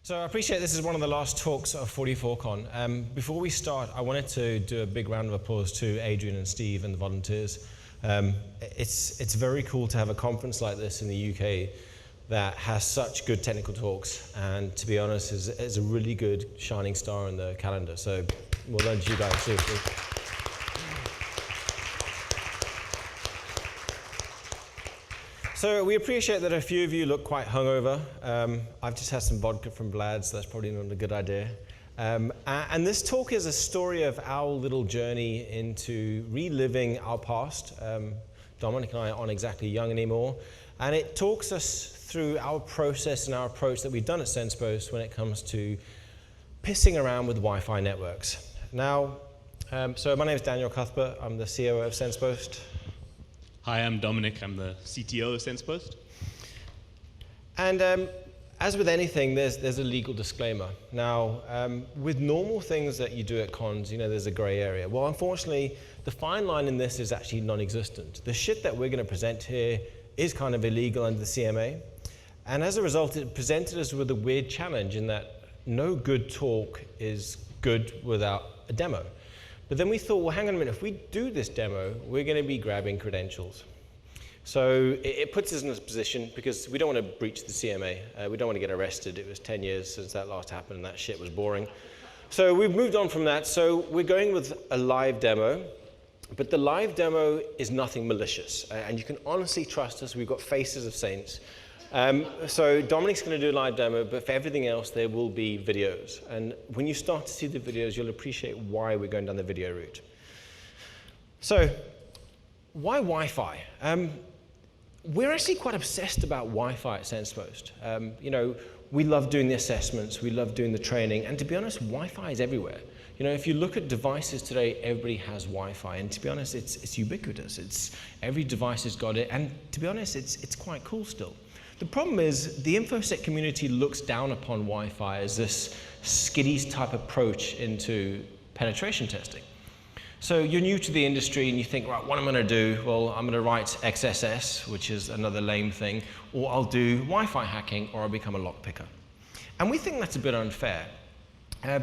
So I appreciate this is one of the last talks of 44Con. Before we start, I wanted to do a big round of applause to Adrian and Steve and the volunteers. It's very cool to have a conference like this in the UK that has such good technical talks, and to be honest, is a really good shining star in the calendar. So well done to you guys, seriously. So we appreciate that a few of you look quite hungover. I've just had some vodka from Vlad's, so that's probably not a good idea. And this talk is a story of our little journey into reliving our past. Dominic and I aren't exactly young anymore, and it talks us through our process and our approach that we've done at SensePost when it comes to pissing around with Wi-Fi networks. Now, so my name is Daniel Cuthbert. I'm the COO of SensePost. Hi, I'm Dominic. I'm the CTO of SensePost. And as with anything, there's a legal disclaimer. Now, with normal things that you do at cons, you know, there's a gray area. Well, unfortunately, the fine line in this is actually non-existent. The shit that we're going to present here is kind of illegal under the CMA. And as a result, it presented us with a weird challenge in that no good talk is good without a demo. But then we thought, well, hang on a minute, if we do this demo, we're going to be grabbing credentials. So it puts us in a position, because we don't want to breach the CMA. We don't want to get arrested. It was 10 years since that last happened, and that shit was boring. So we've moved on from that. So we're going with a live demo. But the live demo is nothing malicious. And you can honestly trust us. We've got faces of saints. So Dominic's going to do a live demo, but for everything else, there will be videos. And when you start to see the videos, you'll appreciate why we're going down the video route. So why Wi-Fi? We're actually quite obsessed about Wi-Fi at SensePost. You know, we love doing the assessments, we love doing the training, and to be honest, Wi-Fi is everywhere. You know, if you look at devices today, everybody has Wi-Fi, and to be honest, it's ubiquitous. Every device has got it, and to be honest, it's quite cool still. The problem is the InfoSec community looks down upon Wi-Fi as this skiddies type approach into penetration testing. So you're new to the industry and you think, right, what am I going to do? Well, I'm going to write XSS, which is another lame thing, or I'll do Wi-Fi hacking, or I'll become a lockpicker. And we think that's a bit unfair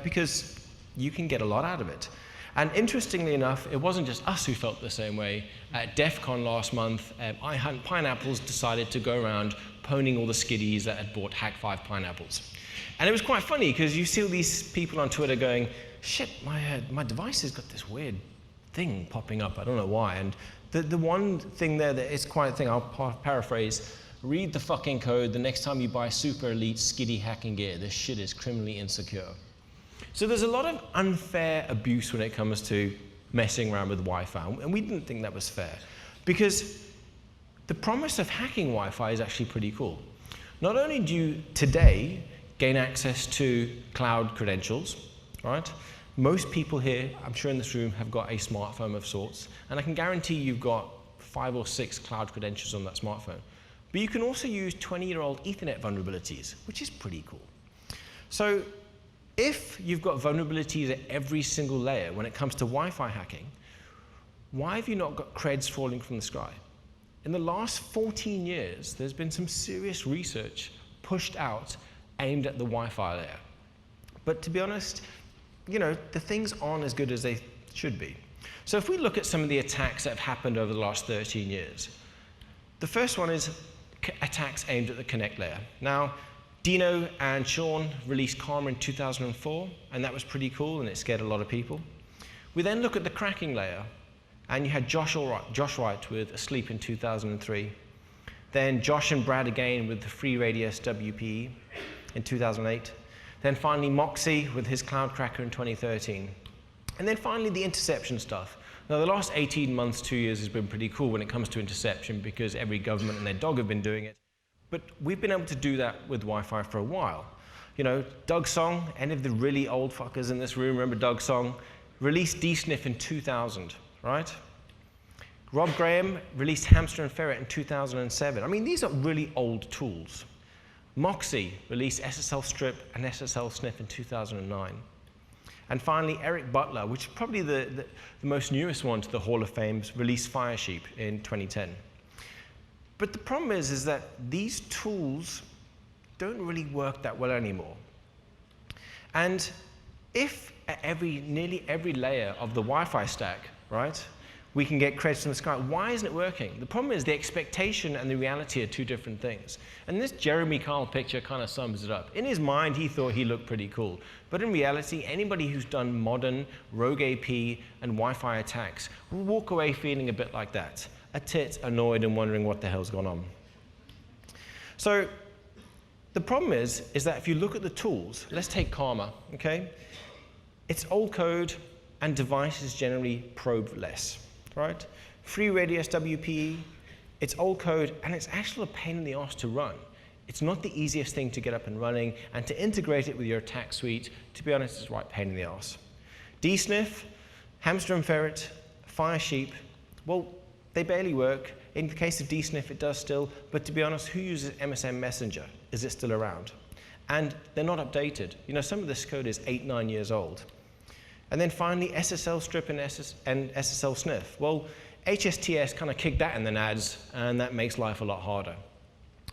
because you can get a lot out of it. And interestingly enough, it wasn't just us who felt the same way. At DEF CON last month, iHunt Pineapples decided to go around poning all the skiddies that had bought Hack5 pineapples. And it was quite funny because you see all these people on Twitter going, shit, my device has got this weird thing popping up, I don't know why. And the one thing there that is quite a thing, I'll paraphrase, read the fucking code the next time you buy super elite skiddy hacking gear. This shit is criminally insecure. So there's a lot of unfair abuse when it comes to messing around with Wi-Fi, and we didn't think that was fair. Because the promise of hacking Wi-Fi is actually pretty cool. Not only do you today gain access to cloud credentials, right? Most people here, I'm sure in this room, have got a smartphone of sorts, and I can guarantee you've got 5 or 6 cloud credentials on that smartphone. But you can also use 20-year-old Ethernet vulnerabilities, which is pretty cool. So if you've got vulnerabilities at every single layer when it comes to Wi-Fi hacking, why have you not got creds falling from the sky? In the last 14 years, there's been some serious research pushed out aimed at the Wi-Fi layer. But to be honest, you know, the things aren't as good as they should be. So if we look at some of the attacks that have happened over the last 13 years, the first one is attacks aimed at the connect layer. Now, Dino and Sean released Karma in 2004, and that was pretty cool, and it scared a lot of people. We then look at the cracking layer, and you had Josh Wright with Asleep in 2003. Then Josh and Brad again with the Free Radius WPE in 2008. Then finally Moxie with his Cloud Cracker in 2013. And then finally the interception stuff. Now the last 18 months, 2 years has been pretty cool when it comes to interception because every government and their dog have been doing it. But we've been able to do that with Wi-Fi for a while. You know, Doug Song, any of the really old fuckers in this room remember Doug Song, released DSNF in 2000, right? Rob Graham released Hamster and Ferret in 2007. I mean, these are really old tools. Moxie released Ssl Strip and Ssl Sniff in 2009. And finally, Eric Butler, which is probably the most newest one to the Hall of Fame, released Firesheep in 2010. But the problem is that these tools don't really work that well anymore. And if at nearly every layer of the Wi-Fi stack, right, we can get creds from the sky, why isn't it working? The problem is the expectation and the reality are two different things. And this Jeremy Kyle picture kind of sums it up. In his mind, he thought he looked pretty cool. But in reality, anybody who's done modern rogue AP and Wi-Fi attacks will walk away feeling a bit like that. A tit, annoyed, and wondering what the hell's gone on. So the problem is that if you look at the tools, let's take Karma, okay? It's old code and devices generally probe less. Right? Free radius WPE, it's old code, and it's actually a pain in the arse to run. It's not the easiest thing to get up and running, and to integrate it with your attack suite, to be honest, is right pain in the arse. DSniff, Hamster and Ferret, Fire Sheep, well, they barely work. In the case of DSniff, it does still, but to be honest, who uses MSN Messenger? Is it still around? And they're not updated. You know, some of this code is 8, 9 years old. And then finally, SSL Strip and SSL Sniff. Well, HSTS kind of kicked that in the nads, and that makes life a lot harder.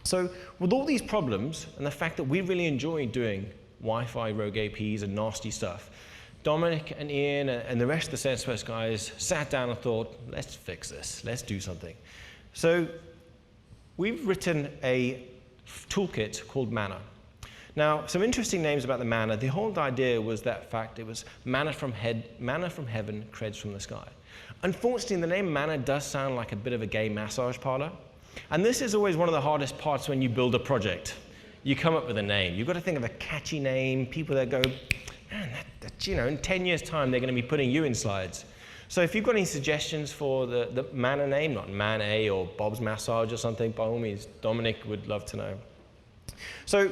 So with all these problems, and the fact that we really enjoy doing Wi-Fi rogue APs and nasty stuff, Dominic and Ian and the rest of the Salesforce guys sat down and thought, let's fix this, let's do something. So we've written a toolkit called Manna. Now, some interesting names about the Manna. The whole idea was that fact it was manna from heaven, creds from the sky. Unfortunately, the name Manna does sound like a bit of a gay massage parlor. And this is always one of the hardest parts when you build a project. You come up with a name. You've got to think of a catchy name, people that go, man, you know, in 10 years' time, they're going to be putting you in slides. So if you've got any suggestions for the Manna name, not Man A or Bob's Massage or something, by all means, Dominic would love to know. So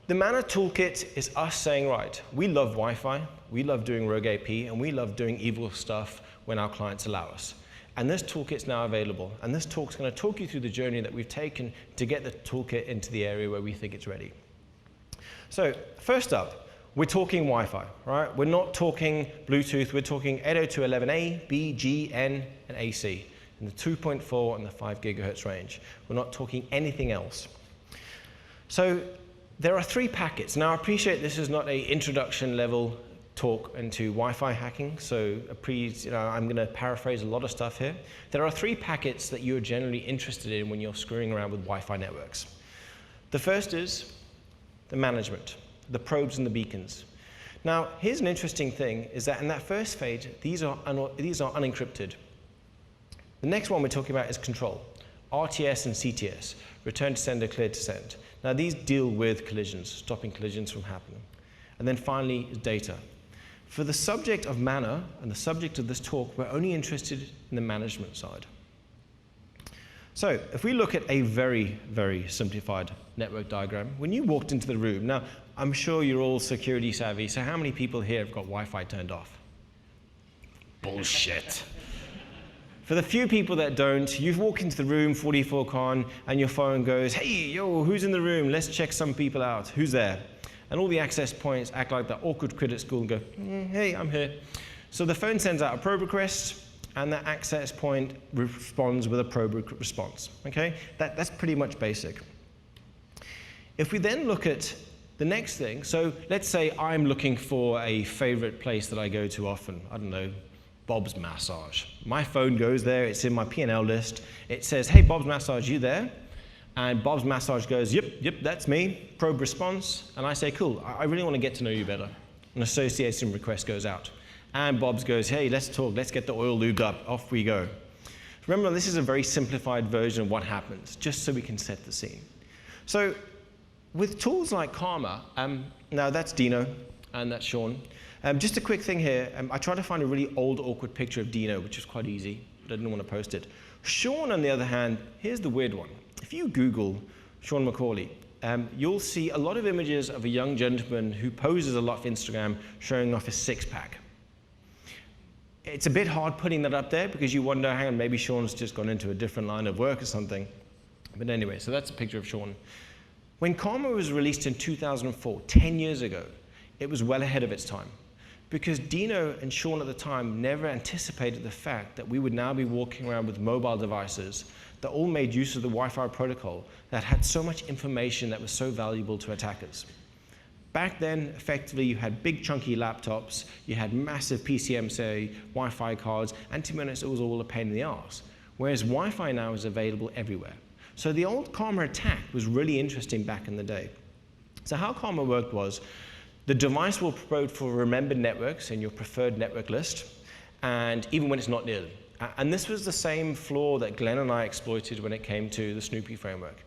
the Manna toolkit is us saying, right, we love Wi-Fi, we love doing rogue AP, and we love doing evil stuff when our clients allow us. And this toolkit's now available, and this talk's going to talk you through the journey that we've taken to get the toolkit into the area where we think it's ready. So first up, we're talking Wi-Fi, right? We're not talking Bluetooth, we're talking 802.11a, B, G, N, and AC, in the 2.4 and the 5 gigahertz range. We're not talking anything else. So there are 3 packets. Now, I appreciate this is not an introduction level talk into Wi-Fi hacking, so I'm going to paraphrase a lot of stuff here. There are 3 packets that you're generally interested in when you're screwing around with Wi-Fi networks. The first is the management, the probes and the beacons. Now, here's an interesting thing, is that in that first phase, these are unencrypted. The next one we're talking about is control, RTS and CTS, return to sender, clear to send. Now, these deal with collisions, stopping collisions from happening. And then finally is data. For the subject of Manna and the subject of this talk, we're only interested in the management side. So if we look at a very, very simplified network diagram, when you walked into the room, now, I'm sure you're all security savvy, so how many people here have got Wi-Fi turned off? Bullshit. For the few people that don't, you've walked into the room, 44con, and your phone goes, hey, yo, who's in the room? Let's check some people out. Who's there? And all the access points act like that awkward kid at school and go, hey, I'm here. So the phone sends out a probe request, and that access point responds with a probe response. Okay? That's pretty much basic. If we then look at the next thing, so let's say I'm looking for a favorite place that I go to often. I don't know, Bob's Massage. My phone goes there, it's in my P&L list. It says, hey, Bob's Massage, you there? And Bob's Massage goes, yep, that's me. Probe response, and I say, cool, I really want to get to know you better. An association request goes out. And Bob's goes, hey, let's talk, let's get the oil lubed up, off we go. Remember, this is a very simplified version of what happens, just so we can set the scene. So with tools like Karma, now that's Dino, and that's Sean. Just a quick thing here, I tried to find a really old, awkward picture of Dino, which is quite easy, but I didn't want to post it. Sean, on the other hand, here's the weird one. If you Google Sean Macaulay, you'll see a lot of images of a young gentleman who poses a lot for Instagram showing off his six-pack. It's a bit hard putting that up there because you wonder, hang on, maybe Sean's just gone into a different line of work or something. But anyway, so that's a picture of Sean. When Karma was released in 2004, 10 years ago, it was well ahead of its time. Because Dino and Sean at the time never anticipated the fact that we would now be walking around with mobile devices that all made use of the Wi-Fi protocol that had so much information that was so valuable to attackers. Back then, effectively, you had big chunky laptops, you had massive PCMCIA, Wi-Fi cards, and to be honest, it was all a pain in the arse. Whereas Wi-Fi now is available everywhere. So the old Karma attack was really interesting back in the day. So how Karma worked was, the device will probe for remembered networks in your preferred network list, and even when it's not near them. And this was the same flaw that Glenn and I exploited when it came to the Snoopy framework.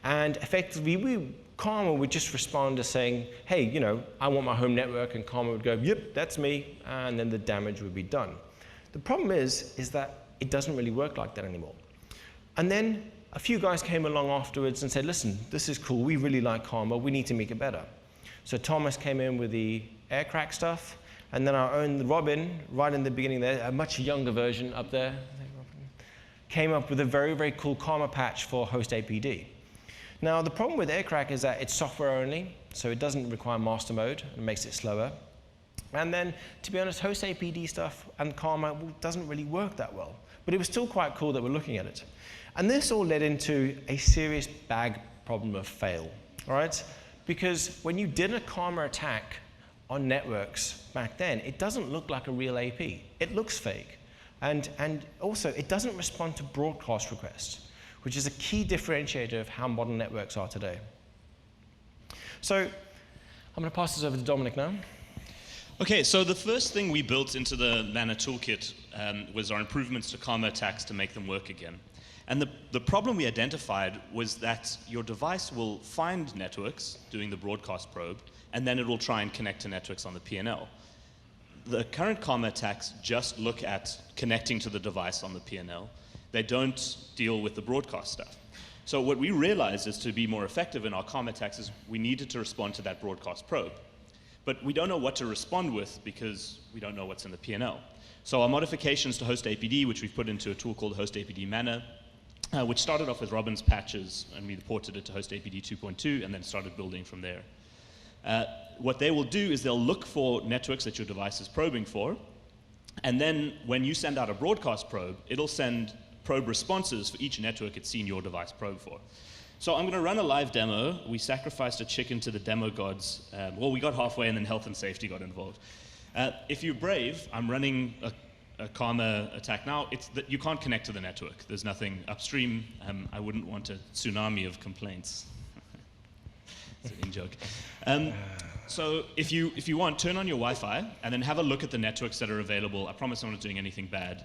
And effectively, Karma would just respond to saying, hey, you know, I want my home network, and Karma would go, yep, that's me, and then the damage would be done. The problem is that it doesn't really work like that anymore. And then a few guys came along afterwards and said, listen, this is cool, we really like Karma, we need to make it better. So Thomas came in with the aircrack stuff, and then our own Robin, right in the beginning there, a much younger version up there, came up with a very, very cool Karma patch for host APD. Now, the problem with aircrack is that it's software only, so it doesn't require master mode, and makes it slower. And then, to be honest, host APD stuff and Karma doesn't really work that well. But it was still quite cool that we're looking at it. And this all led into a serious bag problem of fail, all right? Because when you did a Karma attack on networks back then, it doesn't look like a real AP. It looks fake. And also, it doesn't respond to broadcast requests, which is a key differentiator of how modern networks are today. So I'm going to pass this over to Dominic now. Okay, so the first thing we built into the Manna toolkit was our improvements to Karma attacks to make them work again. And the problem we identified was that your device will find networks doing the broadcast probe, and then it will try and connect to networks on the P&L. The current Karma attacks just look at connecting to the device on the P&L. They don't deal with the broadcast stuff. So what we realized is to be more effective in our Karma attacks is we needed to respond to that broadcast probe. But we don't know what to respond with because we don't know what's in the P&L. So our modifications to host APD, which we've put into a tool called host APD Manna, which started off with Robin's patches, and we ported it to host APD 2.2 and then started building from there. What they will do is they'll look for networks that your device is probing for, and then when you send out a broadcast probe, it'll send probe responses for each network it's seen your device probe for. So I'm going to run a live demo. We sacrificed a chicken to the demo gods. Well, we got halfway and then health and safety got involved. If you're brave, I'm running a Karma attack now. It's that you can't connect to the network. There's nothing upstream. I wouldn't want a tsunami of complaints. It's an in-joke. So if you want, turn on your Wi-Fi and then have a look at the networks that are available. I promise I'm not doing anything bad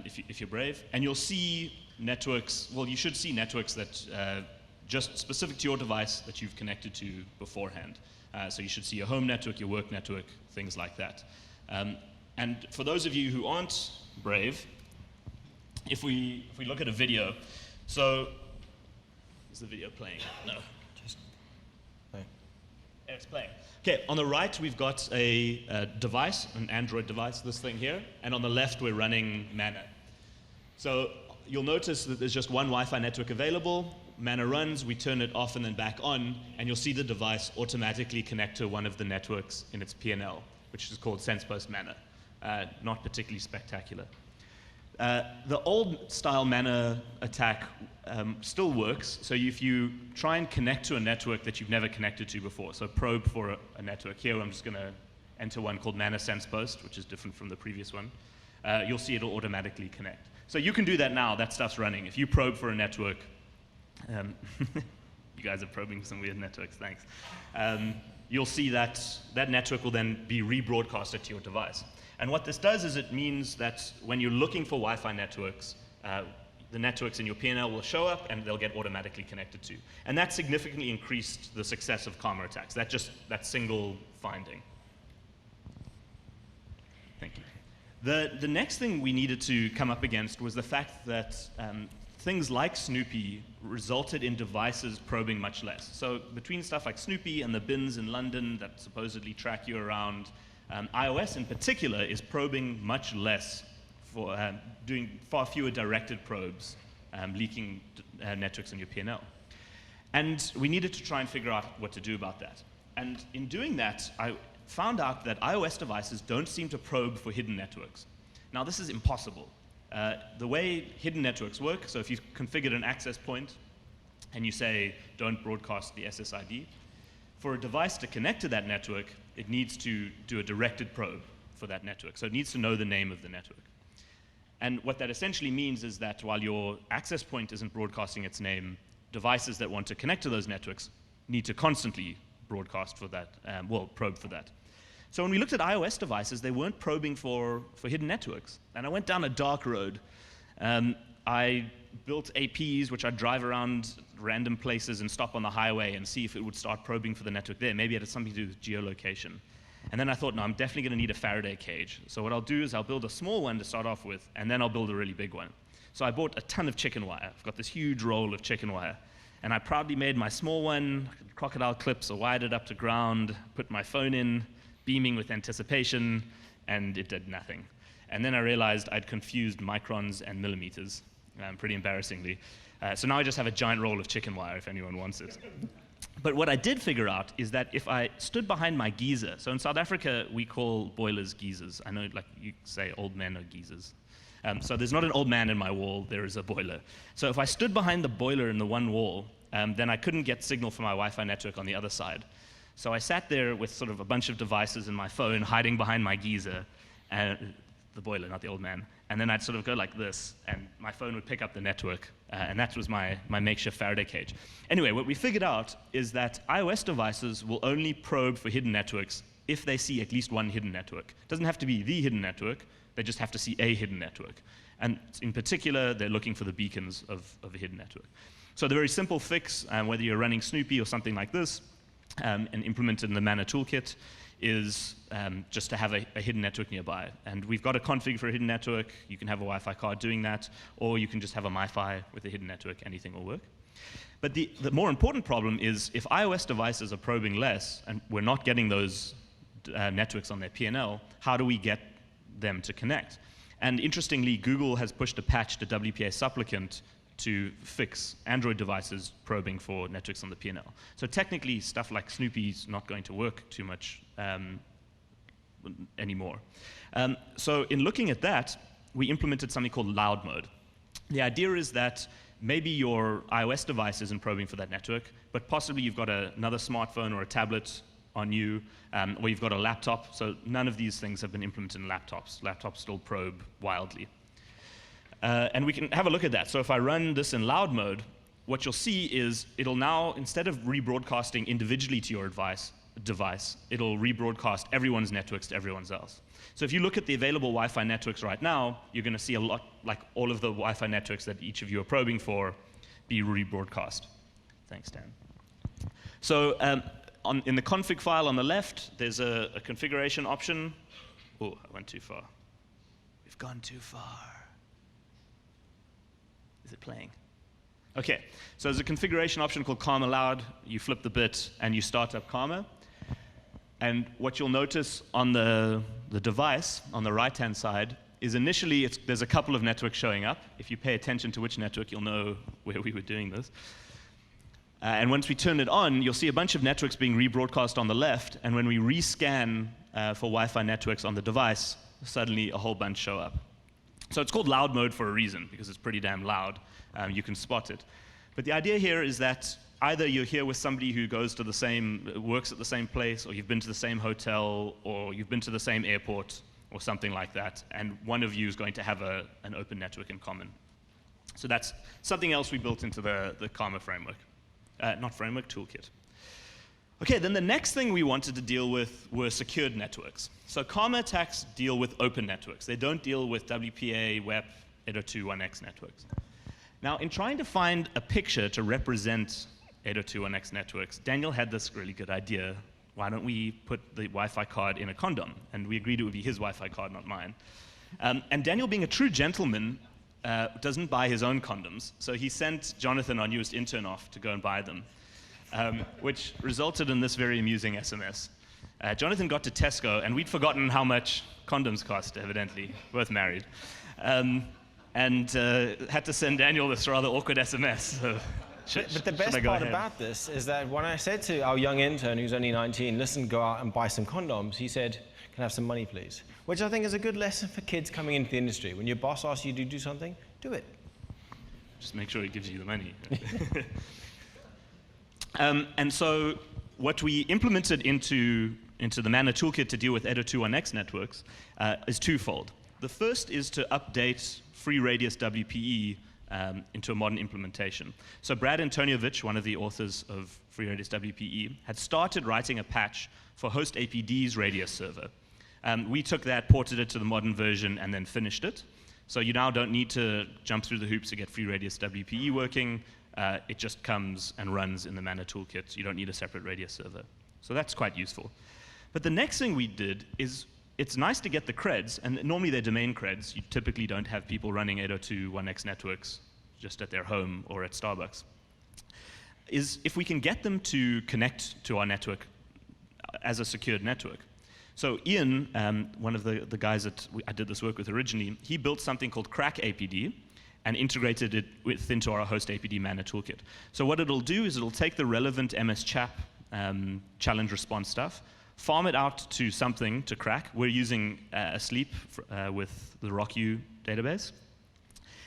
if you're brave. And you'll see networks, well, you should see networks that just specific to your device that you've connected to beforehand. So you should see your home network, your work network, things like that. And for those of you who aren't brave, if we look at a video, so is the video playing? No. It's playing. Okay, on the right we've got a device, an Android device, this thing here, and on the left we're running Manna. So you'll notice that there's just one Wi-Fi network available. Manna runs, we turn it off and then back on, and you'll see the device automatically connect to one of the networks in its P&L, which is called Sense Post Manna. Not particularly spectacular. The old style Manna attack still works. So if you try and connect to a network that you've never connected to before, so probe for a network. Here I'm just going to enter one called Manna Sense Post, which is different from the previous one. You'll see it'll automatically connect. So you can do that now. That stuff's running. If you probe for a network, you guys are probing some weird networks, thanks. You'll see that that network will then be rebroadcasted to your device. And what this does is it means that when you're looking for Wi-Fi networks, the networks in your P&L will show up and they'll get automatically connected to. And that significantly increased the success of Karma attacks, that single finding. Thank you. The next thing we needed to come up against was the fact that things like Snoopy resulted in devices probing much less. So between stuff like Snoopy and the bins in London that supposedly track you around, iOS in particular is probing much less, for doing far fewer directed probes, leaking networks in your P&L. And we needed to try and figure out what to do about that. And in doing that, I found out that iOS devices don't seem to probe for hidden networks. Now, this is impossible. The way hidden networks work, so if you've configured an access point and you say, don't broadcast the SSID, For a device to connect to that network, it needs to do a directed probe for that network. So it needs to know the name of the network. And what that essentially means is that while your access point isn't broadcasting its name, devices that want to connect to those networks need to constantly broadcast for that, probe for that. So when we looked at iOS devices, they weren't probing for hidden networks. And I went down a dark road. I built APs, which I'd drive around random places and stop on the highway and see if it would start probing for the network there. Maybe it had something to do with geolocation. And then I thought, no, I'm definitely going to need a Faraday cage. So what I'll do is I'll build a small one to start off with, and then I'll build a really big one. So I bought a ton of chicken wire. I've got this huge roll of chicken wire. And I proudly made my small one, crocodile clips, I wired it up to ground, put my phone in, beaming with anticipation, and it did nothing. And then I realized I'd confused microns and millimeters, pretty embarrassingly. So now I just have a giant roll of chicken wire if anyone wants it. But what I did figure out is that if I stood behind my geyser, so in South Africa we call boilers geysers. I know, like you say, old men are geysers. So there's not an old man in my wall, there is a boiler. So if I stood behind the boiler in the one wall, then I couldn't get signal from my Wi-Fi network on the other side. So I sat there with sort of a bunch of devices in my phone, hiding behind my geyser, and the boiler, not the old man. And then I'd sort of go like this, and my phone would pick up the network. And that was my makeshift Faraday cage. Anyway, what we figured out is that iOS devices will only probe for hidden networks if they see at least one hidden network. It doesn't have to be the hidden network. They just have to see a hidden network. And in particular, they're looking for the beacons of a hidden network. So the very simple fix, whether you're running Snoopy or something like this, and implemented in the Manna toolkit, is just to have a hidden network nearby. And we've got a config for a hidden network. You can have a Wi-Fi card doing that, or you can just have a MiFi with a hidden network. Anything will work. But the more important problem is if iOS devices are probing less, and we're not getting those networks on their P&L, how do we get them to connect? And interestingly, Google has pushed a patch to WPA supplicant to fix Android devices probing for networks on the P&L. So technically, stuff like Snoopy's not going to work too much anymore. So in looking at that, we implemented something called loud mode. The idea is that maybe your iOS device isn't probing for that network, but possibly you've got another smartphone or a tablet on you, or you've got a laptop. So none of these things have been implemented in laptops. Laptops still probe wildly. And we can have a look at that. So if I run this in loud mode, what you'll see is it'll now, instead of rebroadcasting individually to your device, it'll rebroadcast everyone's networks to everyone's else. So if you look at the available Wi-Fi networks right now, you're going to see a lot, like all of the Wi-Fi networks that each of you are probing for, be rebroadcast. Thanks, Dan. So in the config file on the left, there's a configuration option. Oh, I went too far. We've gone too far. Is it playing? Okay, so there's a configuration option called Karma Loud. You flip the bit and you start up Karma. And what you'll notice on the device on the right-hand side is initially there's a couple of networks showing up. If you pay attention to which network, you'll know where we were doing this. And once we turn it on, you'll see a bunch of networks being rebroadcast on the left. And when we rescan for Wi-Fi networks on the device, suddenly a whole bunch show up. So it's called loud mode for a reason, because it's pretty damn loud. You can spot it. But the idea here is that either you're here with somebody who works at the same place, or you've been to the same hotel, or you've been to the same airport, or something like that, and one of you is going to have an open network in common. So that's something else we built into the Karma framework. Not framework, toolkit. Okay, then the next thing we wanted to deal with were secured networks. So Karma attacks deal with open networks. They don't deal with WPA, WEP, 802.1x networks. Now, in trying to find a picture to represent 802.1x networks, Daniel had this really good idea. Why don't we put the Wi-Fi card in a condom? And we agreed it would be his Wi-Fi card, not mine. And Daniel, being a true gentleman, doesn't buy his own condoms. So he sent Jonathan, our newest intern, off to go and buy them. Which resulted in this very amusing SMS. Jonathan got to Tesco, and we'd forgotten how much condoms cost, evidently, both married, and had to send Daniel this rather awkward SMS. So but the best part about this is that when I said to our young intern, who's only 19, listen, go out and buy some condoms, he said, can I have some money, please? Which I think is a good lesson for kids coming into the industry. When your boss asks you to do something, do it. Just make sure he gives you the money. And so what we implemented into the Manna toolkit to deal with 802.1x networks is twofold. The first is to update free radius WPE into a modern implementation. So Brad Antoniovich, one of the authors of free radius WPE, had started writing a patch for host APD's radius server. We took that, ported it to the modern version, and then finished it. So you now don't need to jump through the hoops to get free radius WPE working. It just comes and runs in the Manna toolkit. You don't need a separate radius server. So that's quite useful. But the next thing we did is, it's nice to get the creds, and normally they're domain creds. You typically don't have people running 802.1x networks just at their home or at Starbucks. Is if we can get them to connect to our network as a secured network. So Ian, one of the guys that I did this work with originally, he built something called Crack APD and integrated it into our host APD Manna toolkit. So what it'll do is it'll take the relevant MS-CHAP challenge response stuff, farm it out to something to crack. We're using Ssl with the RockU database.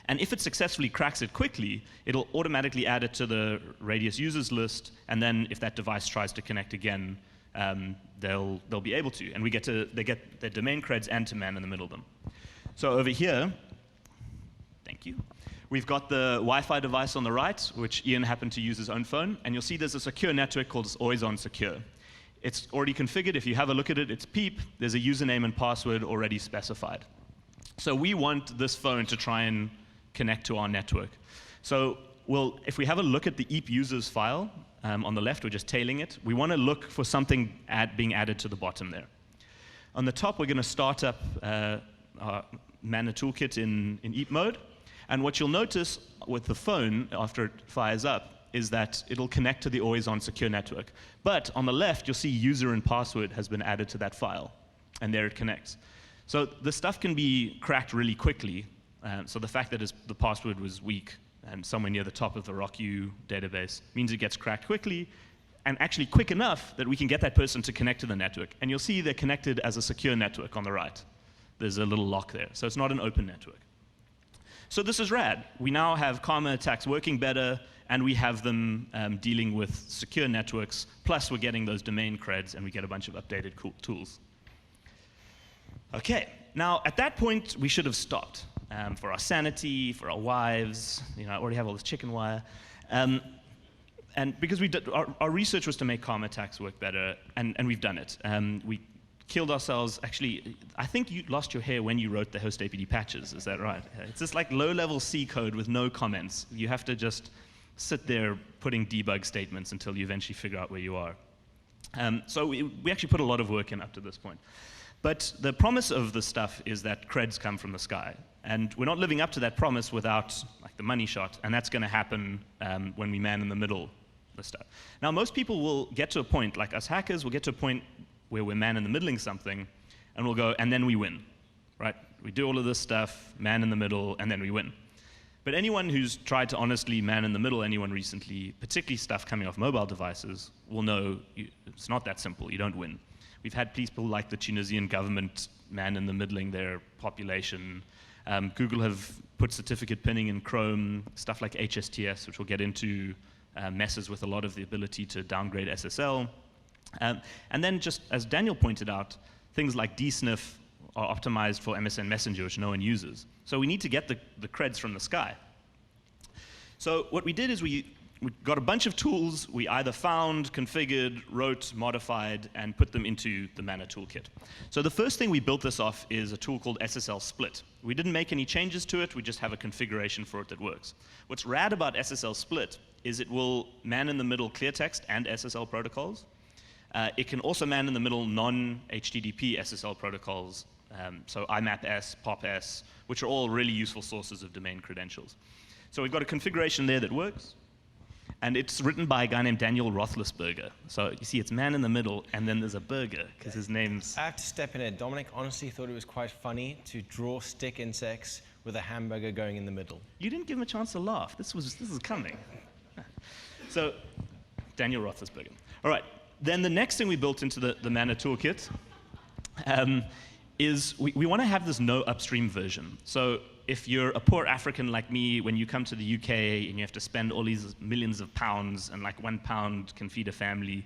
And if it successfully cracks it quickly, it'll automatically add it to the radius users list, and then if that device tries to connect again, they'll be able to. And they get their domain creds and to man in the middle of them. So over here, thank you, we've got the Wi-Fi device on the right, which Ian happened to use his own phone, and you'll see there's a secure network called Always On Secure. It's already configured. If you have a look at it, it's PEEP. There's a username and password already specified. So we want this phone to try and connect to our network. So if we have a look at the EAP users file on the left, we're just tailing it. We want to look for something being added to the bottom there. On the top, we're going to start up our Manna toolkit in EAP mode. And what you'll notice with the phone after it fires up is that it'll connect to the always-on secure network. But on the left, you'll see user and password has been added to that file. And there it connects. So the stuff can be cracked really quickly. So the fact that the password was weak and somewhere near the top of the RockU database means it gets cracked quickly, and actually quick enough that we can get that person to connect to the network. And you'll see they're connected as a secure network on the right. There's a little lock there. So it's not an open network. So this is rad. We now have Karma attacks working better, and we have them dealing with secure networks, plus we're getting those domain creds, and we get a bunch of updated cool tools. Okay, now at that point, we should have stopped. For our sanity, for our wives, I already have all this chicken wire. And because our research was to make Karma attacks work better, and we've done it. We killed ourselves. Actually, I think you lost your hair when you wrote the host APD patches, is that right? It's this like low-level C code with no comments. You have to just sit there putting debug statements until you eventually figure out where you are. So we actually put a lot of work in up to this point. But the promise of this stuff is that creds come from the sky. And we're not living up to that promise without the money shot, and that's going to happen when we man in the middle the stuff. Now, most people will get to a point, like us hackers, will get to a point where we're man in the middling something, and we'll go, and then we win, right? We do all of this stuff, man in the middle, and then we win. But anyone who's tried to honestly man in the middle anyone recently, particularly stuff coming off mobile devices, will know it's not that simple. You don't win. We've had people like the Tunisian government man in the middling their population. Google have put certificate pinning in Chrome, stuff like Hsts, which we'll get into, messes with a lot of the ability to downgrade SSL. And then just as Daniel pointed out, things like dsniff are optimized for MSN Messenger, which no one uses. So we need to get the creds from the sky. So what we did is we got a bunch of tools we either found, configured, wrote, modified, and put them into the Manna toolkit. So the first thing we built this off is a tool called Ssl Split. We didn't make any changes to it, we just have a configuration for it that works. What's rad about Ssl Split is it will man in the middle clear text and SSL protocols. It can also man in the middle non-HTTP SSL protocols, so IMAP-S, POP-S, which are all really useful sources of domain credentials. So we've got a configuration there that works. And it's written by a guy named Daniel Roethlisberger. So you see, it's man in the middle, and then there's a burger, because his name's... I have to step in here. Dominic honestly thought it was quite funny to draw stick insects with a hamburger going in the middle. You didn't give him a chance to laugh. This is coming. So, Daniel Roethlisberger. All right. Then the next thing we built into the Manna toolkit is we want to have this no upstream version. So if you're a poor African like me, when you come to the UK and you have to spend all these millions of pounds, and like £1 can feed a family,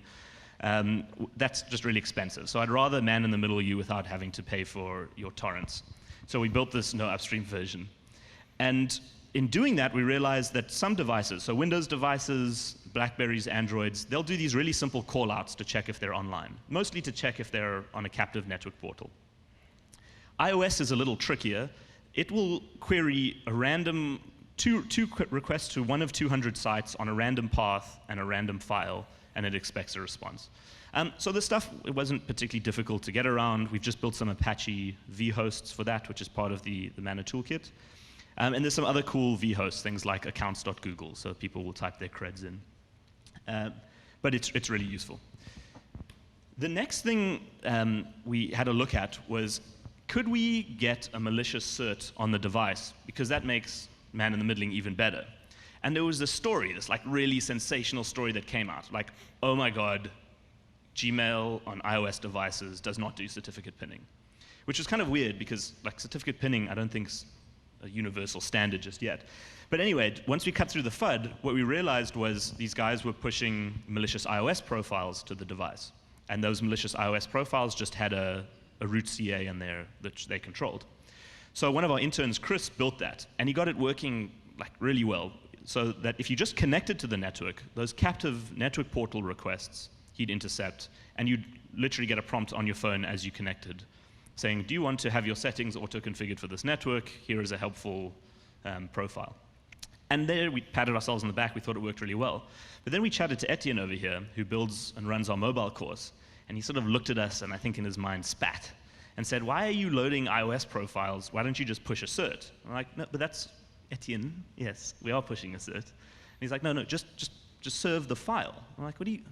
That's just really expensive. So I'd rather man-in-the-middle you without having to pay for your torrents. So we built this no upstream version. And in doing that, we realized that some devices, so Windows devices, Blackberries, Androids, they'll do these really simple call-outs to check if they're online, mostly to check if they're on a captive network portal. iOS is a little trickier. It will query a random two requests to one of 200 sites on a random path and a random file, and it expects a response. So this stuff, it wasn't particularly difficult to get around. We've just built some Apache vhosts for that, which is part of the Manna toolkit. And there's some other cool vhosts, things like accounts.google, so people will type their creds in. But it's really useful. The next thing we had a look at was, could we get a malicious cert on the device? Because that makes man-in-the-middling even better. And there was this story, this like really sensational story that came out, like, oh my God, Gmail on iOS devices does not do certificate pinning, which is kind of weird because like certificate pinning I don't think is a universal standard just yet. But anyway, once we cut through the FUD, what we realized was these guys were pushing malicious iOS profiles to the device. And those malicious iOS profiles just had a root CA in there that they controlled. So one of our interns, Chris, built that, and he got it working like really well, so that if you just connected to the network, those captive network portal requests, he'd intercept, and you'd literally get a prompt on your phone as you connected, saying, do you want to have your settings auto-configured for this network? Here is a helpful profile. And there we patted ourselves on the back. We thought it worked really well. But then we chatted to Etienne over here, who builds and runs our mobile course, and he sort of looked at us and I think in his mind spat and said, why are you loading iOS profiles? Why don't you just push a cert? I'm like, no, but that's Etienne. Yes, we are pushing a cert. And he's like, no, just serve the file. I'm like, what do you?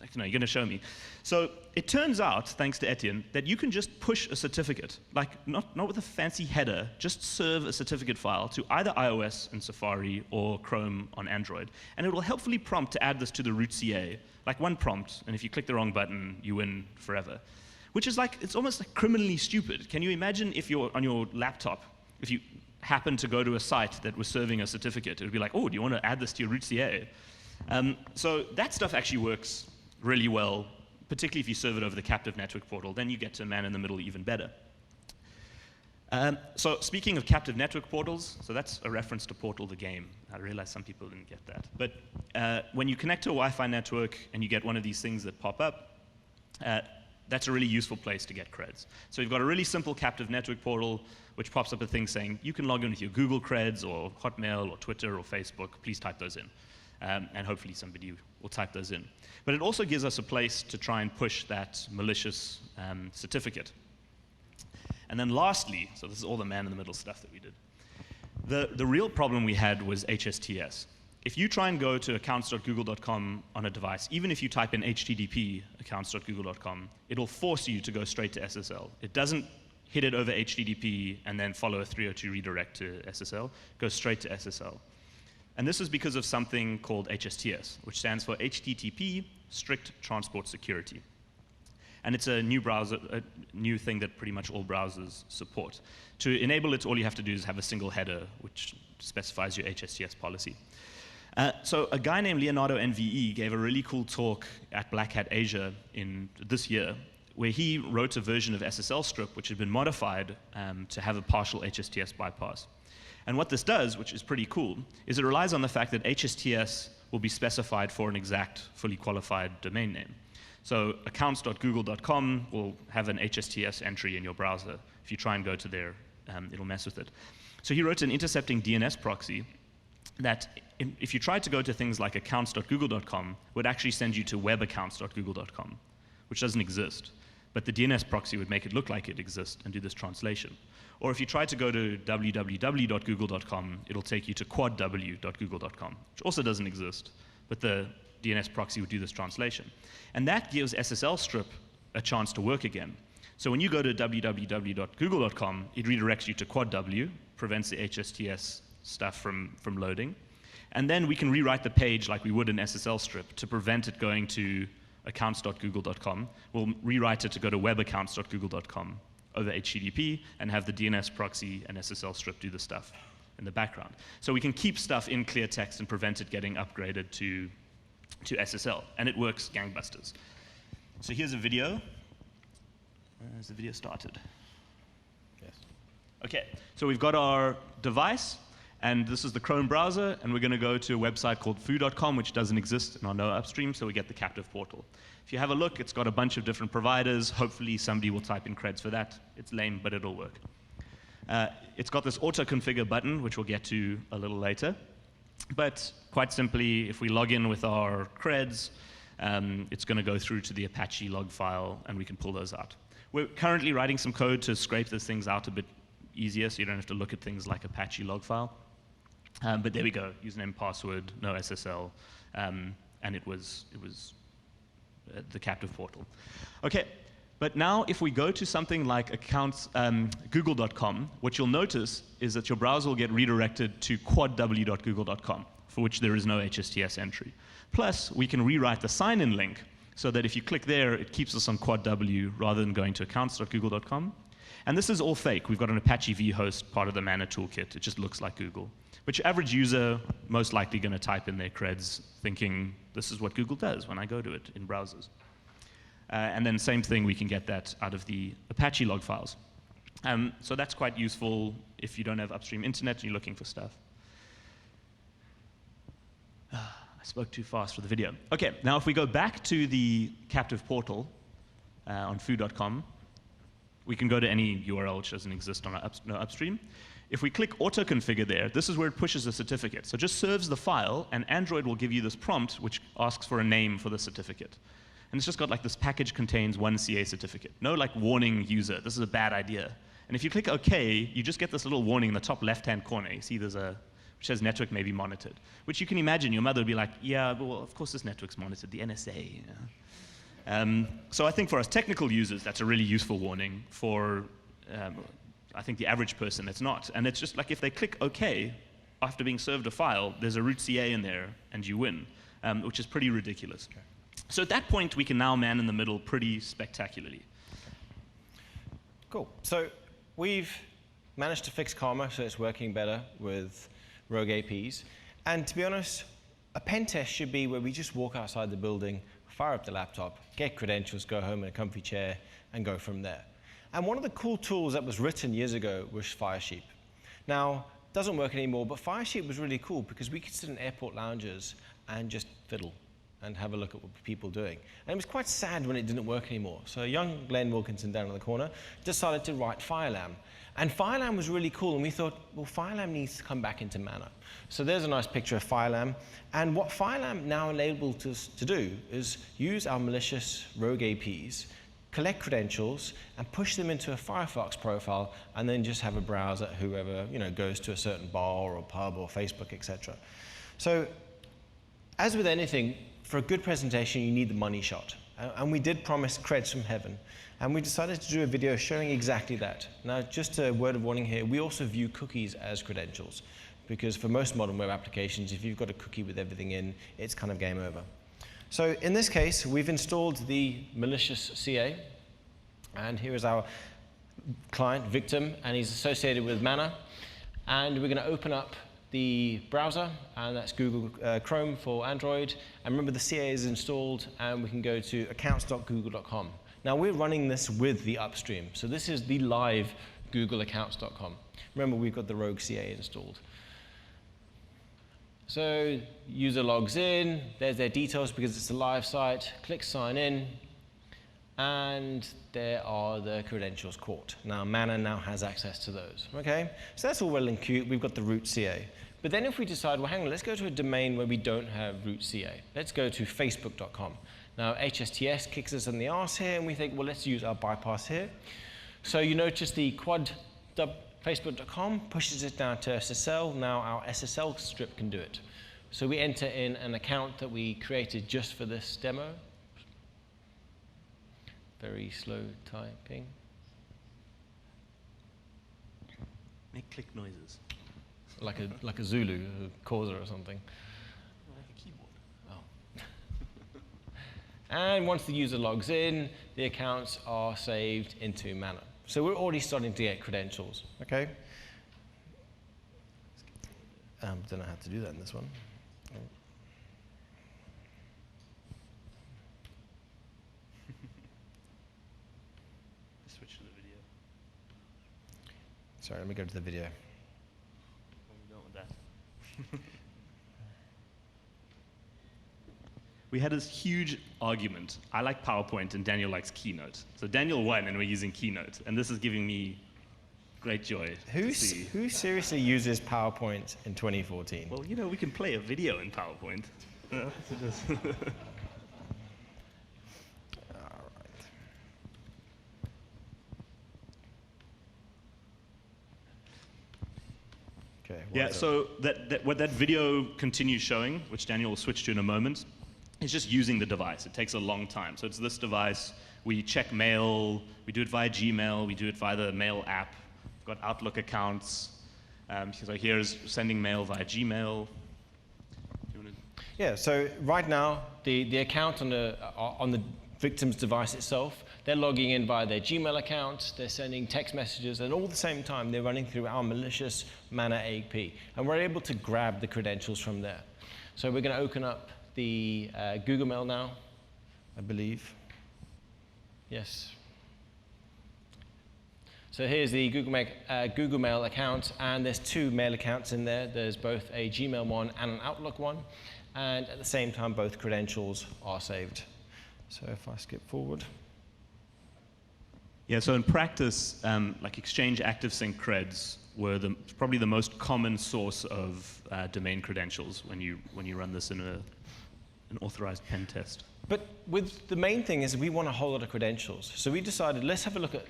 Like, no, you're going to show me. So it turns out, thanks to Etienne, that you can just push a certificate, like not with a fancy header, just serve a certificate file to either iOS in Safari or Chrome on Android, and it will helpfully prompt to add this to the root CA, like one prompt, and if you click the wrong button, you win forever. Which is like, it's almost like criminally stupid. Can you imagine if you're on your laptop, if you happen to go to a site that was serving a certificate, it would be like, oh, do you want to add this to your root CA? So that stuff actually works really well, particularly if you serve it over the captive network portal. Then you get to man-in-the-middle even better. So speaking of captive network portals, so that's a reference to Portal the game. I realize some people didn't get that. But when you connect to a Wi-Fi network and you get one of these things that pop up, that's a really useful place to get creds. So you've got a really simple captive network portal which pops up a thing saying you can log in with your Google creds or Hotmail or Twitter or Facebook. Please type those in. And hopefully somebody will type those in. But it also gives us a place to try and push that malicious certificate. And then lastly, so this is all the man-in-the-middle stuff that we did. The real problem we had was HSTS. If you try and go to accounts.google.com on a device, even if you type in HTTP accounts.google.com, it'll force you to go straight to SSL. It doesn't hit it over HTTP and then follow a 302 redirect to SSL. It goes straight to SSL. And this is because of something called HSTS, which stands for HTTP Strict Transport Security. And it's a new browser, a new thing that pretty much all browsers support. To enable it, all you have to do is have a single header, which specifies your HSTS policy. So a guy named Leonardo NVE gave a really cool talk at Black Hat Asia in this year, where he wrote a version of SSL Strip, which had been modified to have a partial HSTS bypass. And what this does, which is pretty cool, is it relies on the fact that HSTS will be specified for an exact, fully qualified domain name. So accounts.google.com will have an HSTS entry in your browser. If you try and go to there, it'll mess with it. So he wrote an intercepting DNS proxy that, if you tried to go to things like accounts.google.com, would actually send you to webaccounts.google.com, which doesn't exist. But the DNS proxy would make it look like it exists and do this translation. Or if you try to go to www.google.com, it'll take you to quadw.google.com, which also doesn't exist, but the DNS proxy would do this translation. And that gives SSL Strip a chance to work again. So when you go to www.google.com, it redirects you to quadw, prevents the HSTS stuff from loading. And then we can rewrite the page like we would in SSL Strip to prevent it going to accounts.google.com. We'll rewrite it to go to webaccounts.google.com over HTTP and have the DNS proxy and SSL Strip do the stuff in the background. So we can keep stuff in clear text and prevent it getting upgraded to SSL, and it works gangbusters. So here's a video. Has the video started? Yes. Okay, so we've got our device, and this is the Chrome browser, and we're going to go to a website called foo.com, which doesn't exist in our no upstream, so we get the captive portal. If you have a look, it's got a bunch of different providers. Hopefully somebody will type in creds for that. It's lame, but it'll work. It's got this auto-configure button, which we'll get to a little later. But quite simply, if we log in with our creds, it's going to go through to the Apache log file, and we can pull those out. We're currently writing some code to scrape those things out a bit easier, so you don't have to look at things like Apache log file. But there we go, username, password, no SSL, and it was the captive portal. Okay, but now if we go to something like accounts, google.com, what you'll notice is that your browser will get redirected to quadw.google.com, for which there is no HSTS entry. Plus, we can rewrite the sign-in link so that if you click there, it keeps us on quadw rather than going to accounts.google.com. And this is all fake. We've got an Apache vhost part of the Manna toolkit. It just looks like Google. But your average user most likely going to type in their creds thinking this is what Google does when I go to it in browsers. And then same thing, we can get that out of the Apache log files. So that's quite useful if you don't have upstream internet and you're looking for stuff. I spoke too fast for the video. Okay, now if we go back to the captive portal on foo.com, we can go to any URL which doesn't exist on our upstream. If we click auto-configure there, this is where it pushes the certificate. So it just serves the file, and Android will give you this prompt which asks for a name for the certificate. And it's just got like this package contains one CA certificate. No like warning user, this is a bad idea. And if you click OK, you just get this little warning in the top left-hand corner. You see there's a which says network may be monitored, which you can imagine your mother would be like, yeah, well, of course this network's monitored, the NSA. So I think for us technical users, that's a really useful warning. For, I think, the average person, it's not. And it's just like if they click OK, after being served a file, there's a root CA in there, and you win, which is pretty ridiculous. Okay. So at that point, we can now man in the middle pretty spectacularly. Cool. So we've managed to fix Karma so it's working better with rogue APs. And to be honest, a pen test should be where we just walk outside the building, fire up the laptop, get credentials, go home in a comfy chair, and go from there. And one of the cool tools that was written years ago was Firesheep. Now, it doesn't work anymore, but Firesheep was really cool because we could sit in airport lounges and just fiddle and have a look at what people are doing. And it was quite sad when it didn't work anymore. So young Glenn Wilkinson down in the corner decided to write FireLam. And FireLam was really cool, and we thought, well, FireLam needs to come back into Manna. So there's a nice picture of FireLam. And what FireLam now enables us to do is use our malicious rogue APs, collect credentials, and push them into a Firefox profile, and then just have a browse at whoever goes to a certain bar or pub or Facebook, etc. So as with anything, for a good presentation, you need the money shot. And we did promise creds from heaven. And we decided to do a video showing exactly that. Now, just a word of warning here, we also view cookies as credentials. Because for most modern web applications, if you've got a cookie with everything in, it's kind of game over. So in this case, we've installed the malicious CA. And here is our client, Victim, and he's associated with Manna. And we're going to open up the browser, and that's Google Chrome for Android. And remember, the CA is installed, and we can go to accounts.google.com. Now, we're running this with the upstream. So this is the live googleaccounts.com. Remember, we've got the rogue CA installed. So user logs in. There's their details because it's a live site. Click sign in. And there are the credentials caught. Now, Manna now has access to those. Okay? So that's all well and cute. We've got the root CA. But then if we decide, well, hang on, let's go to a domain where we don't have root CA. Let's go to facebook.com. Now, HSTS kicks us in the arse here, and we think, well, let's use our bypass here. So you notice the quad facebook.com pushes it down to SSL. Now our SSL strip can do it. So we enter in an account that we created just for this demo. Very slow typing. Make click noises. Like a Zulu, a Corsa or something. Like a keyboard. Oh. And once the user logs in, the accounts are saved into Manna. So we're already starting to get credentials, okay? Don't know how to do that in this one. switch to the video. Sorry, let me go to the video. Where are we going with that? We had this huge argument. I like PowerPoint and Daniel likes Keynote. So Daniel won and we're using Keynote. And this is giving me great joy to see. Who seriously uses PowerPoint in 2014? Well, you know, we can play a video in PowerPoint. Okay, yeah, so what that video continues showing, which Daniel will switch to in a moment, is just using the device. It takes a long time. So it's this device. We check mail. We do it via Gmail. We do it via the mail app. We've got Outlook accounts. So here's sending mail via Gmail. Yeah, so right now, the account on the victim's device itself, they're logging in via their Gmail account, they're sending text messages, and all at the same time, they're running through our malicious Manna AP. And we're able to grab the credentials from there. So we're going to open up the Google Mail now, I believe. Yes. So here's the Google Mail account, and there's two mail accounts in there. There's both a Gmail one and an Outlook one. And at the same time, both credentials are saved. So if I skip forward. Yeah, so in practice, like Exchange ActiveSync creds were probably the most common source of domain credentials when you run this in an authorized pen test. But the main thing is we want a whole lot of credentials. So we decided, let's have a look at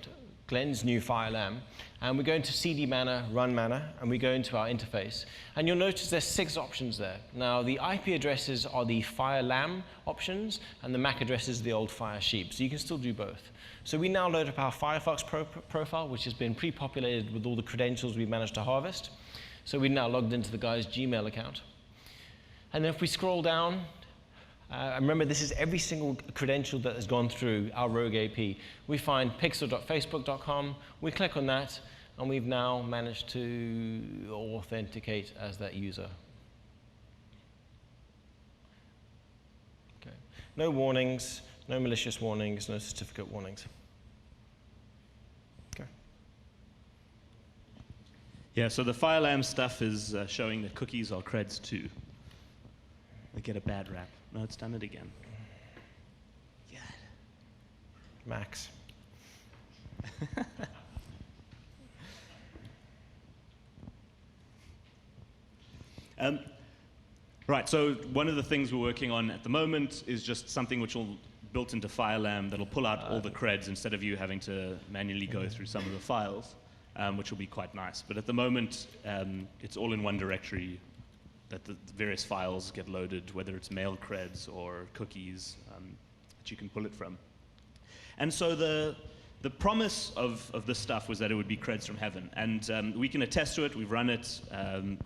Glenn's new FireLAM, and we go into CD Manna, run Manna, and we go into our interface. And you'll notice there's 6 options there. Now, the IP addresses are the FireLAM options, and the MAC addresses are the old FireSheep. So you can still do both. So we now load up our Firefox profile, which has been pre-populated with all the credentials we've managed to harvest. So we now logged into the guy's Gmail account. And then if we scroll down, remember, this is every single credential that has gone through our rogue AP. We find pixel.facebook.com, we click on that, and we've now managed to authenticate as that user. Okay. No warnings, no malicious warnings, no certificate warnings. Okay. Yeah, so the FireLAM stuff is showing that cookies are creds too. They get a bad rap. No, it's done it again. Yeah. Max. Right, so one of the things we're working on at the moment is just something which will built into FireLAM that'll pull out all the creds instead of you having to manually go through some of the files, which will be quite nice. But at the moment, it's all in one directory that the various files get loaded, whether it's mail creds or cookies that you can pull it from. And so the promise of this stuff was that it would be creds from heaven. And we can attest to it. We've run it. And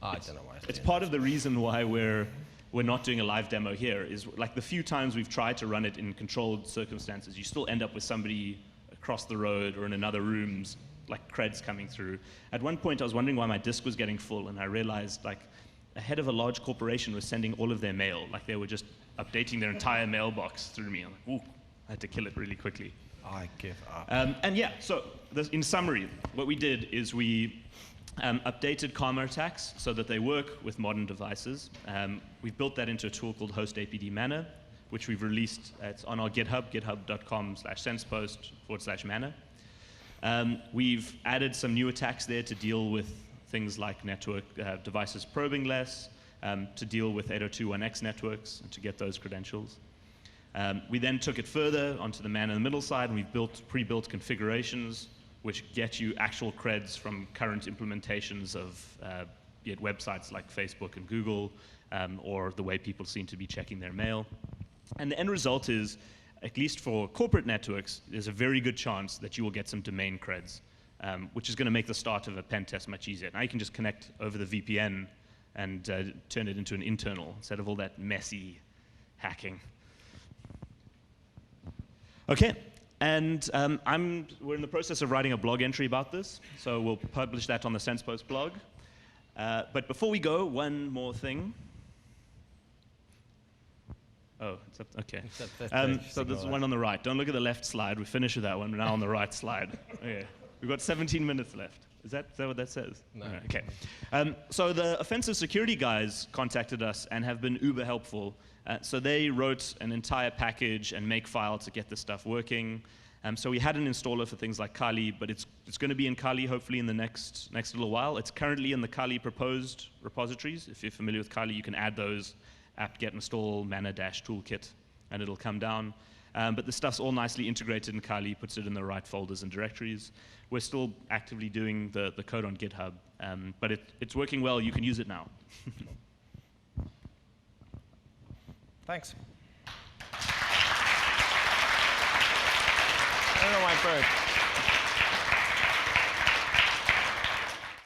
I don't know why. It's part of the reason why we're not doing a live demo here, is like the few times we've tried to run it in controlled circumstances, you still end up with somebody across the road or in another room, like creds coming through. At one point, I was wondering why my disk was getting full, and I realized like a head of a large corporation was sending all of their mail, like they were just updating their entire mailbox through me. I'm like, ooh, I had to kill it really quickly. I give up. And yeah, so in summary, what we did is we updated Karma attacks so that they work with modern devices. We've built that into a tool called Host APD Manna, which we've released. It's on our GitHub, github.com/sensepost/Manna. We've added some new attacks there to deal with things like network devices probing less, to deal with 802.1x networks, and to get those credentials. We then took it further onto the man in the middle side, and we've built pre-built configurations which get you actual creds from current implementations of be it websites like Facebook and Google, or the way people seem to be checking their mail. And the end result is, at least for corporate networks, there's a very good chance that you will get some domain creds, which is going to make the start of a pen test much easier. Now you can just connect over the VPN and turn it into an internal instead of all that messy hacking. Okay, and we're in the process of writing a blog entry about this, so we'll publish that on the SensePost blog. But before we go, one more thing. Oh, it's up, okay. That's So there's one on the right. Don't look at the left slide. We finished with that one. We're now on the right slide. Okay. We've got 17 minutes left. Is that what that says? No. All right, okay. So the offensive security guys contacted us and have been uber helpful. So they wrote an entire package and makefile to get this stuff working. So we had an installer for things like Kali, but it's going to be in Kali hopefully in the next little while. It's currently in the Kali proposed repositories. If you're familiar with Kali, you can add those apt-get install manna-toolkit, and it'll come down. But the stuff's all nicely integrated in Kali, puts it in the right folders and directories. We're still actively doing the code on GitHub, but it's working well. You can use it now. Thanks. I don't know why I broke.